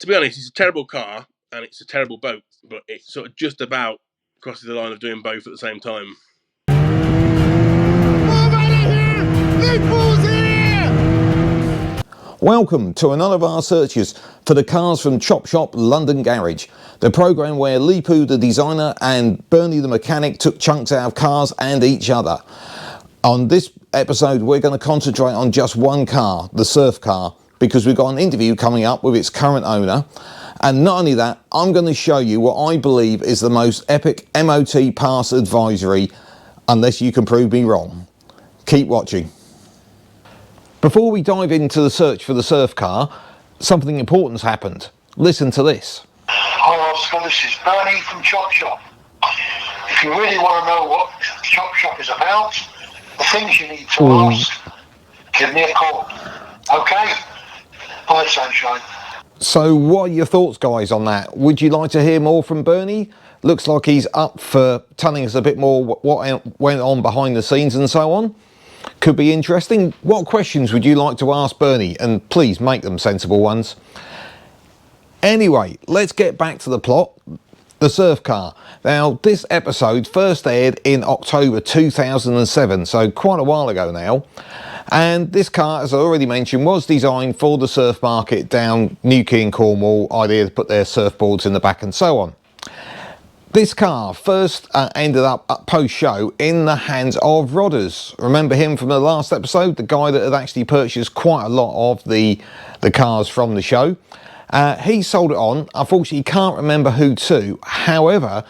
To be honest, it's a terrible car and it's a terrible boat, but it sort of just about crosses the line of doing both at the same time. Move out of here! Leepu's here! Welcome to another of our searches for the cars from Chop Shop London Garage, the programme where Leepu the designer and Bernie the mechanic took chunks out of cars and each other. On this episode we're going to concentrate on just one car, the surf car, because we've got an interview coming up with its current owner. And not only that, I'm going to show you what I believe is the most epic MOT pass advisory, unless you can prove me wrong. Keep watching. Before we dive into the search for the surf car, something important's happened. Listen to this. Hi Oscar, this is Bernie from Chop Shop. If you really want to know what Chop Shop is about, the things you need to ask, give me a call. Okay? Bye, sunshine. So what are your thoughts, guys, on that? Would you like to hear more from Bernie? Looks like he's up for telling us a bit more what went on behind the scenes and so on. Could be interesting. What questions would you like to ask Bernie? And please make them sensible ones. Anyway, let's get back to the plot. The surf car. Now, this episode first aired in October 2007, so quite a while ago now. And this car, as I already mentioned, was designed for the surf market down Newquay and Cornwall, idea to put their surfboards in the back and so on. This car first ended up post-show in the hands of Rodders. Remember him from the last episode, the guy that had actually purchased quite a lot of the cars from the show. He sold it on. Unfortunately, he can't remember who to. However,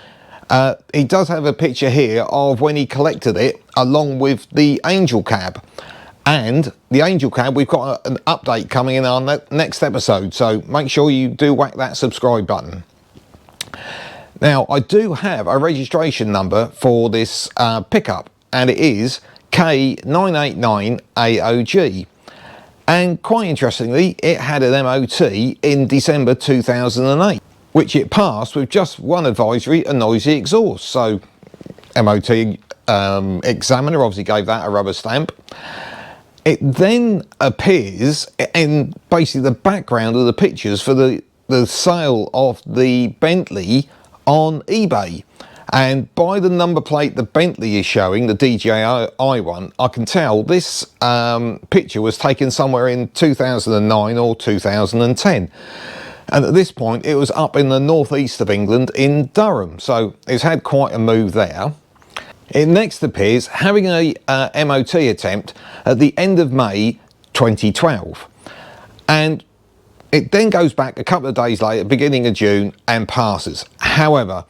he does have a picture here of when he collected it along with the Angel Cab. And the Angel Cab, we've got an update coming in our next episode, so make sure you do whack that subscribe button. Now, I do have a registration number for this pickup, and it is K989AOG. And quite interestingly, it had an MOT in December 2008, which it passed with just one advisory, a noisy exhaust. So MOT examiner obviously gave that a rubber stamp. It then appears in basically the background of the pictures for the sale of the Bentley on eBay. And by the number plate the Bentley is showing, the DJI one, I can tell this picture was taken somewhere in 2009 or 2010. And at this point it was up in the northeast of England in Durham, so it's had quite a move there. It next appears having a MOT attempt at the end of May 2012, and it then goes back a couple of days later, beginning of June, and passes. However,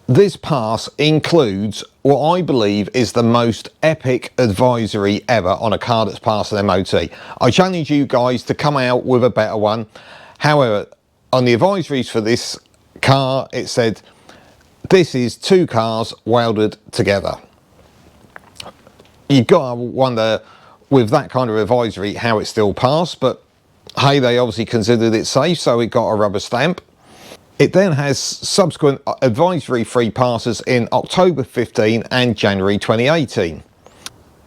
this pass includes what I believe is the most epic advisory ever on a car that's passed an MOT. I challenge you guys to come out with a better one. However, on the advisories for this car, it said, "This is two cars welded together." You've got to wonder, with that kind of advisory, how it still passed, but hey, they obviously considered it safe, so it got a rubber stamp. It then has subsequent advisory-free passes in October 15 and January 2018.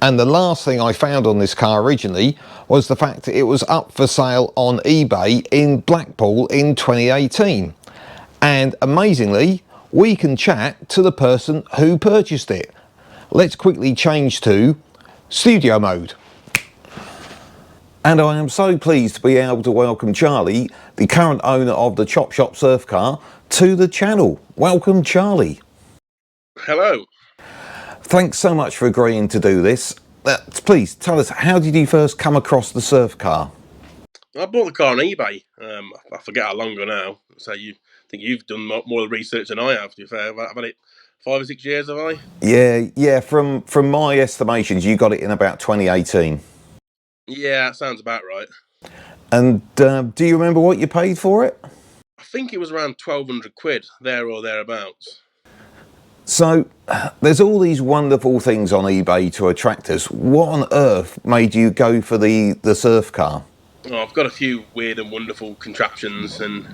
And the last thing I found on this car originally was the fact that it was up for sale on eBay in Blackpool in 2018. And amazingly, we can chat to the person who purchased it. Let's quickly change to studio mode. And I am so pleased to be able to welcome Charlie, the current owner of the Chop Shop surf car, to the channel. Welcome, Charlie. Hello. Thanks so much for agreeing to do this. Please tell us, how did you first come across the surf car? I bought the car on eBay. I forget how long ago now. So I think you've done more research than I have, to be fair. I've had it 5 or 6 years, have I? Yeah. From my estimations, you got it in about 2018. Yeah, that sounds about right. And do you remember what you paid for it? I think it was around 1,200 quid, there or thereabouts. So there's all these wonderful things on eBay to attract us. What on earth made you go for the surf car? Oh, I've got a few weird and wonderful contraptions, and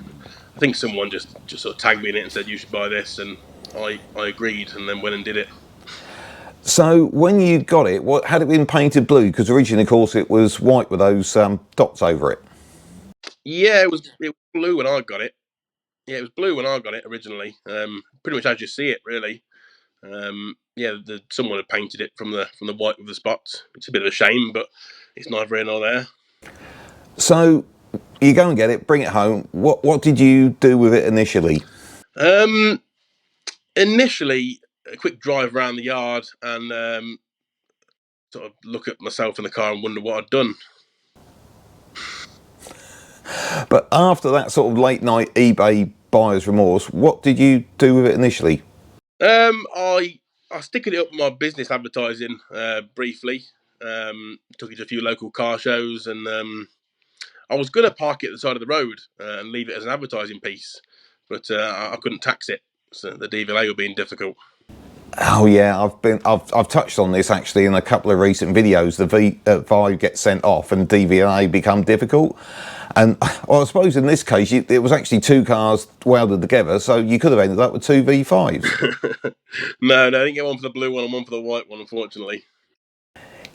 I think someone just sort of tagged me in it and said you should buy this, and I agreed and then went and did it. So when you got it, had it been painted blue? Because originally, of course, it was white with those dots over it. Yeah, it was blue when I got it. Yeah, it was blue when I got it originally. Pretty much as you see it, really. Yeah, someone had painted it from the white with the spots. It's a bit of a shame, but it's neither here nor there. So you go and get it, bring it home. What did you do with it initially? Initially, a quick drive around the yard and sort of look at myself in the car and wonder what I'd done. But after that sort of late night eBay buyer's remorse, what did you do with it initially? I stickered it up with my business advertising briefly. Took it to a few local car shows, and I was going to park it at the side of the road and leave it as an advertising piece, but I couldn't tax it. So the DVLA were being difficult. Oh yeah, I've touched on this actually in a couple of recent videos. The V5 gets sent off and DVLA become difficult. And well, I suppose in this case it was actually two cars welded together, so you could have ended up with two V5s. No, I didn't get one for the blue one and one for the white one, unfortunately.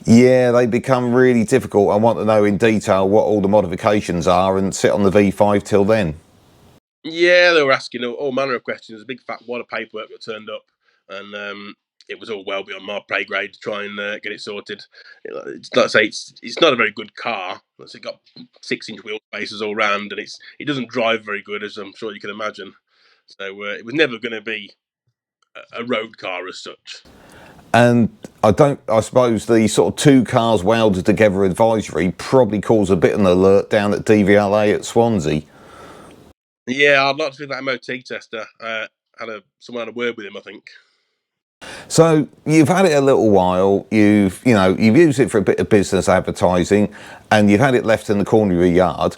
Yeah, they become really difficult. I want to know in detail what all the modifications are and sit on the V5 till then. Yeah, they were asking all manner of questions. A big fat wad of paperwork that turned up, and it was all well beyond my pay grade to try and get it sorted. It's not to say it's not a very good car. It's got 6-inch wheel spaces all round, and it doesn't drive very good, as I'm sure you can imagine. So it was never going to be a road car as such. And I suppose the sort of two cars welded together advisory probably caused a bit of an alert down at DVLA at Swansea. Yeah, I'd like to think that MOT tester someone had a word with him, I think. So you've had it a little while. You've used it for a bit of business advertising, and you've had it left in the corner of your yard.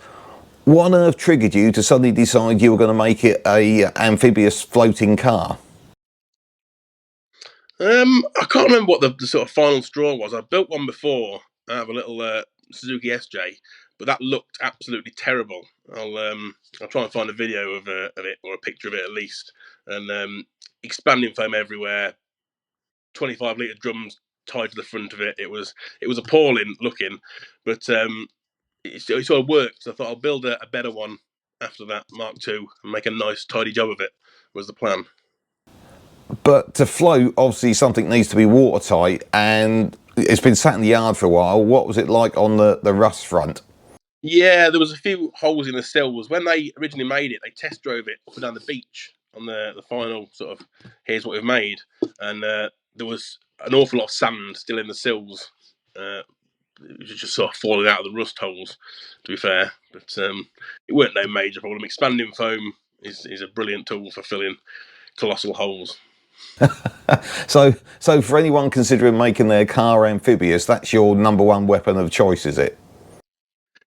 What on earth triggered you to suddenly decide you were going to make it a amphibious floating car? I can't remember what the sort of final straw was. I built one before out of a little Suzuki SJ, but that looked absolutely terrible. I'll try and find a video of it or a picture of it at least. And expanding foam everywhere, 25-litre drums tied to the front of it. It was appalling looking, but it sort of worked. So I thought I'll build a better one after that Mark II and make a nice tidy job of it. Was the plan. But to float, obviously something needs to be watertight, and it's been sat in the yard for a while. What was it like on the rust front? Yeah, there was a few holes in the sills. When they originally made it, they test drove it up and down the beach on the final sort of, here's what we've made. And there was an awful lot of sand still in the sills. It was just sort of falling out of the rust holes, to be fair. But it weren't no major problem. Expanding foam is a brilliant tool for filling colossal holes. So for anyone considering making their car amphibious, that's your number one weapon of choice, is it?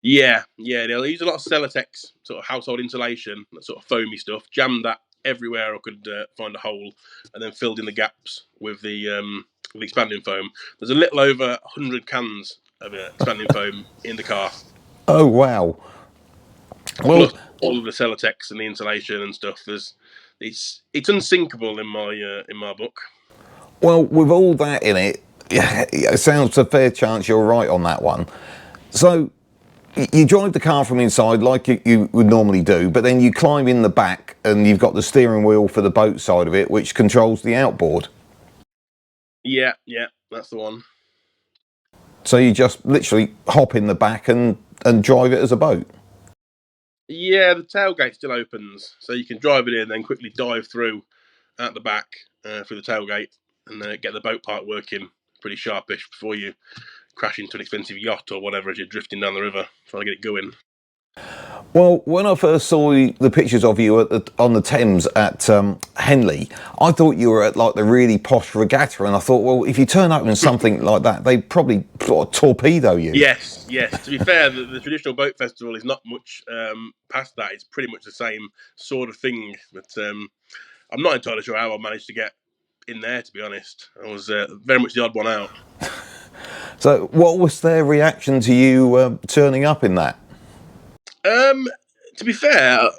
Yeah, they'll use a lot of Celotex, sort of household insulation, that sort of foamy stuff. Jammed that everywhere I could find a hole, and then filled in the gaps with the expanding foam. There's a little over 100 cans of expanding foam in the car. Oh wow! Well, Plus all of the Celotex and the insulation and stuff. It's unsinkable in my book. well, with all that in it, it sounds a fair chance you're right on that one. So you drive the car from inside like you would normally do, but then you climb in the back and you've got the steering wheel for the boat side of it, which controls the outboard. Yeah, that's the one. So you just literally hop in the back and drive it as a boat. Yeah, the tailgate still opens, so you can drive it in, then quickly dive through at the back through the tailgate and get the boat part working pretty sharpish before you crash into an expensive yacht or whatever as you're drifting down the river trying to get it going. Well, when I first saw the pictures of you on the Thames at Henley, I thought you were at like the really posh regatta, and I thought, well, if you turn up in something like that, they'd probably sort of torpedo you. Yes. To be fair, the Traditional Boat Festival is not much past that. It's pretty much the same sort of thing, but I'm not entirely sure how I managed to get in there, to be honest. I was very much the odd one out. So what was their reaction to you turning up in that? To be fair,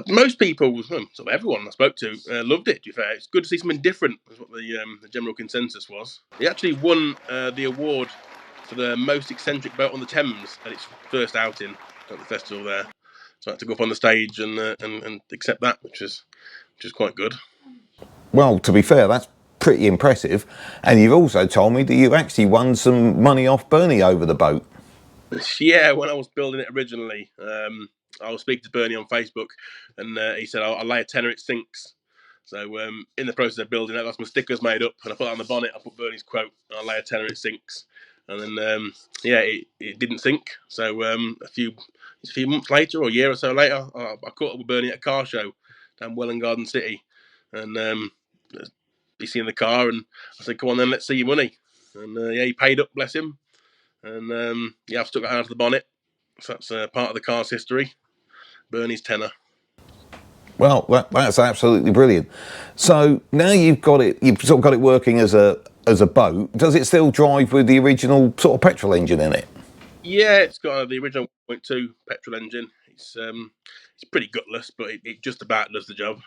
most people, sort of everyone I spoke to, loved it. To be fair, it's good to see something different. Was what the general consensus was. He actually won the award for the most eccentric boat on the Thames at its first outing at the festival there. So I had to go up on the stage and accept that, which is quite good. Well, to be fair, that's pretty impressive. And you've also told me that you actually won some money off Bernie over the boat. Yeah, when I was building it originally, I was speaking to Bernie on Facebook, and he said, I'll lay a tenner it sinks. So in the process of building it, I got some stickers made up, and I put that on the bonnet. I put Bernie's quote, I'll lay a tenner it sinks. And then, it didn't sink. So a few months later, or a year or so later, I caught up with Bernie at a car show down Welwyn Garden City. And he seen the car, and I said, come on then, let's see your money. And he paid up, bless him. And I've stuck it out of the bonnet. So that's part of the car's history. Bernie's tenner. Well, that's absolutely brilliant. So now you've sort of got it working as a boat. Does it still drive with the original sort of petrol engine in it? Yeah, it's got the original 1.2 petrol engine. It's pretty gutless, but it just about does the job.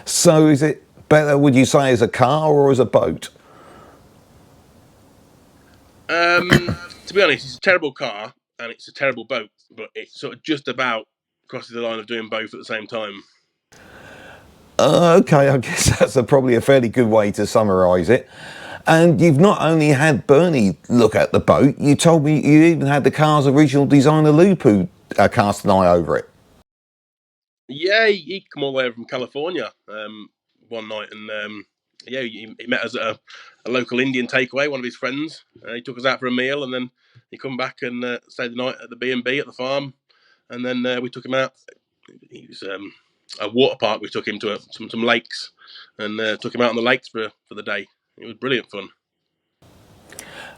So is it better, would you say, as a car or as a boat? To be honest, it's a terrible car and it's a terrible boat, but it sort of just about crosses the line of doing both at the same time. Okay, I guess that's probably a fairly good way to summarise it. And you've not only had Bernie look at the boat, you told me you even had the car's original designer Leepu cast an eye over it. Yeah, he come all the way from California one night, and he met us at a local Indian takeaway. One of his friends, he took us out for a meal, and then he come back and stayed the night at the B&B at the farm, and then we took him out. He was a water park. We took him to some lakes, and took him out on the lakes for the day. It was brilliant fun.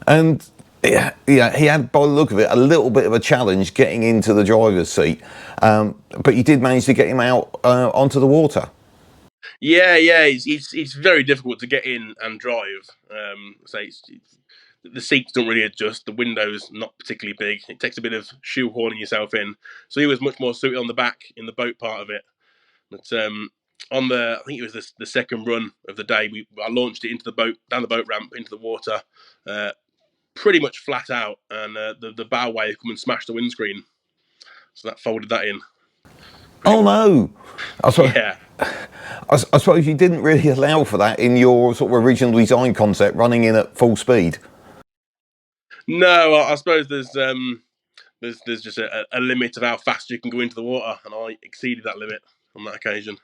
And yeah, he had, by the look of it, a little bit of a challenge getting into the driver's seat, but you did manage to get him out onto the water. Yeah, it's very difficult to get in and drive. The seats don't really adjust. The window's not particularly big. It takes a bit of shoehorning yourself in. So he was much more suited on the back in the boat part of it. But I think it was the second run of the day, I launched it into the boat, down the boat ramp into the water, pretty much flat out, and the bow wave come and smashed the windscreen. So that folded that in. Oh no! Yeah. I suppose you didn't really allow for that in your sort of original design concept, running in at full speed. No, I suppose there's just a limit of how fast you can go into the water, and I exceeded that limit on that occasion.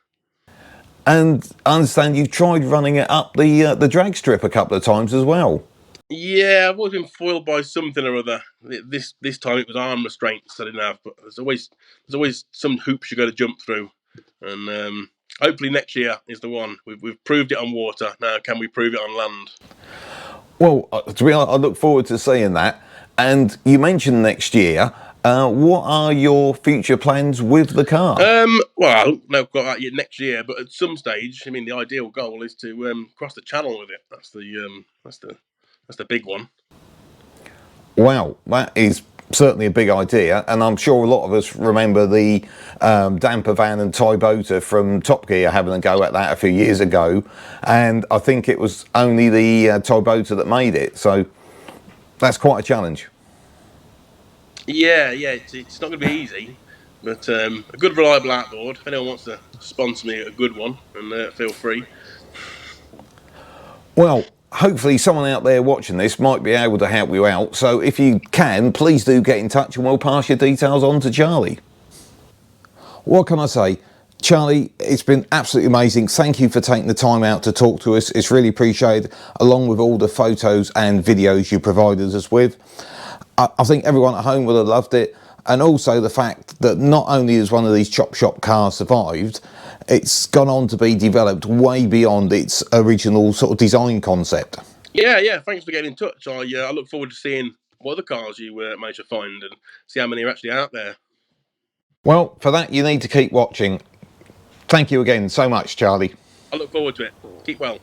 And I understand you've tried running it up the drag strip a couple of times as well. Yeah, I've always been foiled by something or other. This time it was arm restraints I didn't have, but there's always some hoops you got to jump through, and hopefully next year is the one. We've proved it on water. Now can we prove it on land? Well, to be honest, I look forward to seeing that. And you mentioned next year. What are your future plans with the car? Well, I don't know if I've got that yet next year, but at some stage, I mean, the ideal goal is to cross the channel with it. That's the big one. Wow, that is certainly a big idea, and I'm sure a lot of us remember the damper van and Toyota from Top Gear having a go at that a few years ago, and I think it was only the Toyota that made it, so that's quite a challenge. Yeah, it's not going to be easy, but a good reliable outboard. If anyone wants to sponsor me a good one, and feel free. Well, hopefully someone out there watching this might be able to help you out, so if you can, please do get in touch and we'll pass your details on to Charlie. What can I say? Charlie, it's been absolutely amazing. Thank you for taking the time out to talk to us. It's really appreciated, along with all the photos and videos you provided us with. I think everyone at home would have loved it, and also the fact that not only has one of these chop shop cars survived, it's gone on to be developed way beyond its original sort of design concept. Yeah, thanks for getting in touch. I look forward to seeing what other cars you manage to find and see how many are actually out there. Well, for that you need to keep watching. Thank you again so much, Charlie. I look forward to it. Keep well.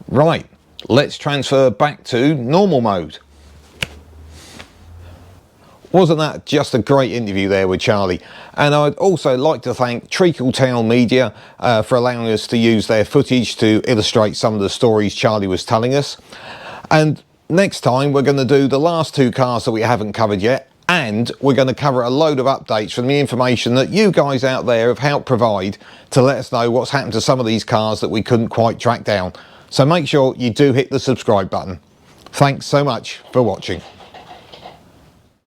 Right, let's transfer back to normal mode. Wasn't that just a great interview there with Charlie? And I'd also like to thank Treacle Town Media for allowing us to use their footage to illustrate some of the stories Charlie was telling us. And next time we're going to do the last two cars that we haven't covered yet, And we're going to cover a load of updates from the information that you guys out there have helped provide to let us know what's happened to some of these cars that we couldn't quite track down. So make sure you do hit the subscribe button. Thanks so much for watching.